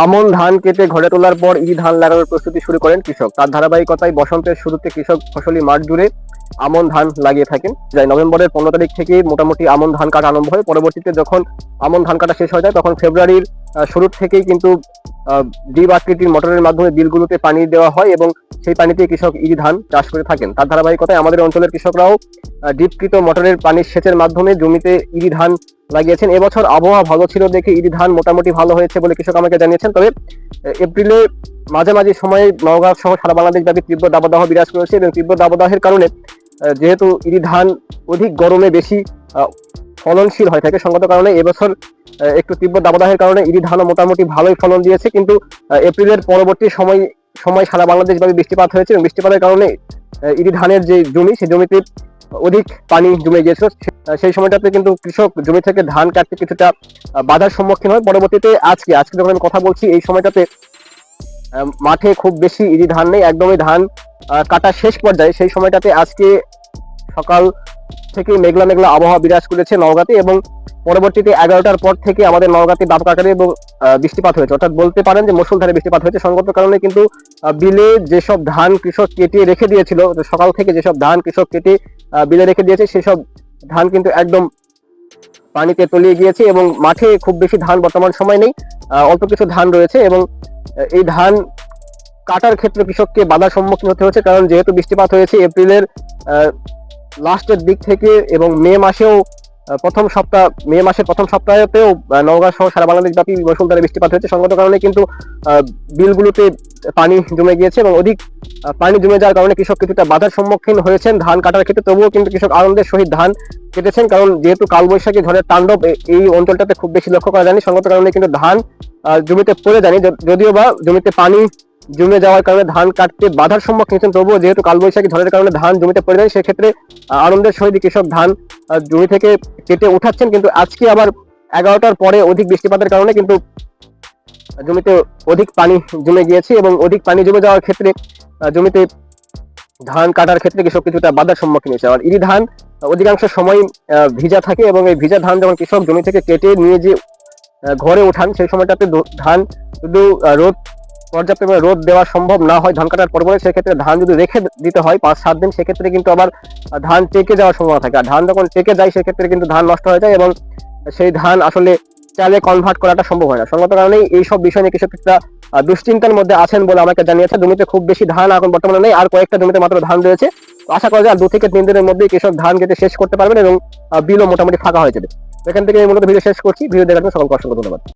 আমন ধান কেটে ঘরে তোলার পর ইরি ধান লাগানোর প্রস্তুতি শুরু করেন কৃষক। তার ধারাবাহিকতায় বসন্তের শুরুতে কৃষক ফসলি মাঠ জুড়ে আমন ধান লাগিয়ে থাকেন। যাই নভেম্বরের 15 তারিখ থেকে মোটামুটি আমন ধান কাটা আরম্ভ হয়। পরবর্তীতে যখন আমন ধান কাটা শেষ হয়ে যায় তখন ফেব্রুয়ারির শুরুর থেকেই কিন্তু ডিপ আকৃতির মোটরের মাধ্যমে বিলগুলোতে পানি দেওয়া হয় এবং সেই পানিতে কৃষক ইরি ধান চাষ করে থাকেন। তার ধারাবাহিকতায় আমাদের অঞ্চলের কৃষকরাও ডিপকৃত মোটরের পানির সেচের মাধ্যমে জমিতে ইরি ধান লাগিয়েছেন। এবছর আবহাওয়া ভালো ছিল দেখে ইরি ধান মোটামুটি ভালো হয়েছে বলে কৃষক আমাকে জানিয়েছেন। তবে এপ্রিলে মাঝামাঝি সময়ে নওগাঁ সহ সারা বাংলাদেশ ব্যাপী তীব্র দাবদাহ বিরাজ করেছে এবং তীব্র দাবদাহের কারণে যেহেতু ইরি ধান অধিক গরমে বেশি ফলনশীল হয়ে থাকে, সঙ্গত কারণে এবছর একটু তীব্র দাবদাহের কারণে ইরি ধানও মোটামুটি ভালোই ফলন দিয়েছে। কিন্তু এপ্রিলের পরবর্তী সময় সারা বাংলাদেশ ব্যাপী বৃষ্টিপাত হয়েছে এবং বৃষ্টিপাতের কারণে ইরি ধানের যে জমি সেই জমিতে অধিক পানি জমে গিয়েছিল। সেই সময়টাতে কিন্তু কৃষক জমি থেকে ধান কাটতে কিছুটা বাধার সম্মুখীন হয়। পরবর্তীতে আজকে যখন আমি কথা বলছি এই সময়টাতে মাঠে খুব বেশি ইরি ধান নেই, একদমই ধান কাটা শেষ পর্যায়ে। সেই সময়টাতে আজকে সকাল থেকে মেঘলা মেঘলা আবহাওয়া বিরাজ করেছে নওগাঁতে এবং পরবর্তীতে 11টার পর থেকে আমাদের নওগাঁতে ব্যাপক আকারে এবং বৃষ্টিপাত হয়েছে, অর্থাৎ বলতে পারেন যে মুষলধারে বৃষ্টিপাত হয়েছে। সঙ্গত কারণে কিন্তু বিলে যেসব ধান কৃষক কেটে রেখে দিয়েছিল, সকাল থেকে যেসব ধান কৃষক কেটে বিলে রেখে দিয়েছে সেসব ধান কিন্তু একদম পানিতে তলিয়ে গিয়েছে এবং মাঠে খুব বেশি ধান বর্তমান সময় নেই, অল্প কিছু ধান রয়েছে এবং এই ধান কাটার ক্ষেত্রে কৃষককে বাধার সম্মুখীন হতে হচ্ছে। কারণ যেহেতু বৃষ্টিপাত হয়েছে এপ্রিলের লাস্টের দিক থেকে এবং মে মাসের প্রথম সপ্তাহেতেও নওগাঁ সহ সারা বাংলাদেশ ব্যাপী মুষলধারে বৃষ্টিপাত হয়েছে। সঙ্গত কারণে কিন্তু বিলগুলোতে পানি জমে গিয়েছে এবং অধিক পানি জমে যাওয়ার কারণে কৃষক কিছুটা বাধার সম্মুখীন হয়েছেন ধান কাটার ক্ষেত্রে। তবুও কিন্তু কৃষক আনন্দের সহিত ধান কেটেছেন, কারণ যেহেতু কালবৈশাখী ঝড়ের তাণ্ডব এই অঞ্চলটাতে খুব বেশি লক্ষ্য করা যায়নি। সঙ্গত কারণে কিন্তু ধান জমিতে পড়ে যায়নি, যদিও বা জমিতে পানি জমে যাওয়ার কারণে ধান কাটতে বাধার সম্মুখীন হয়েছেন। তবুও যেহেতু কালবৈশাখী ঝড়ের কারণে ধান জমিতে পড়ে যায়, সেক্ষেত্রে আনন্দের সহিত কৃষক ধান জমি থেকে কেটে উঠাচ্ছেন। কিন্তু আজকে আবার 11টার পরে অধিক বৃষ্টিপাতের কারণে কিন্তু জমিতে অধিক পানি জমে গিয়েছে এবং অধিক পানি জমে যাওয়ার ক্ষেত্রে জমিতে ধান কাটার ক্ষেত্রে কৃষক কিছুটা বাধার সম্মুখীন হয়েছে। আর ইরি ধান অধিকাংশ সময় ভিজা থাকে এবং এই ভিজা ধান যখন কৃষক জমি থেকে কেটে নিয়ে যে ঘরে ওঠান সেই সময়টাতে ধান শুধু পর্যাপ্ত রোদ দেওয়া সম্ভব না হয় ধান কাটার পরে, সেক্ষেত্রে ধান যদি রেখে দিতে হয় 5-7 দিন, সেক্ষেত্রে কিন্তু আবার ধান টেকে যাওয়ার সম্ভাবনা থাকে। আর ধান যখন টেকে যায় সেক্ষেত্রে কিন্তু ধান নষ্ট হয়ে যায় এবং সেই ধান আসলে চালে কনভার্ট করাটা সম্ভব হয় না। সঙ্গত কারণে এইসব বিষয় নিয়ে কৃষক একটা দুশ্চিন্তার মধ্যে আছেন বলে আমাকে জানিয়েছে। জমিতে খুব বেশি ধান এখন বর্তমানে নেই, আর কয়েকটা জমিতে মাত্র ধান রয়েছে। আশা করা যায় আর 2 থেকে 3 দিনের মধ্যেই কৃষক ধান কেটে শেষ করতে পারবেন এবং বিলও মোটামুটি ফাঁকা হয়ে যাবে। এখান থেকে মূলত ভিডিও শেষ করছি। ভিডিও দেখার জন্য সকলকে অসংখ্য ধন্যবাদ।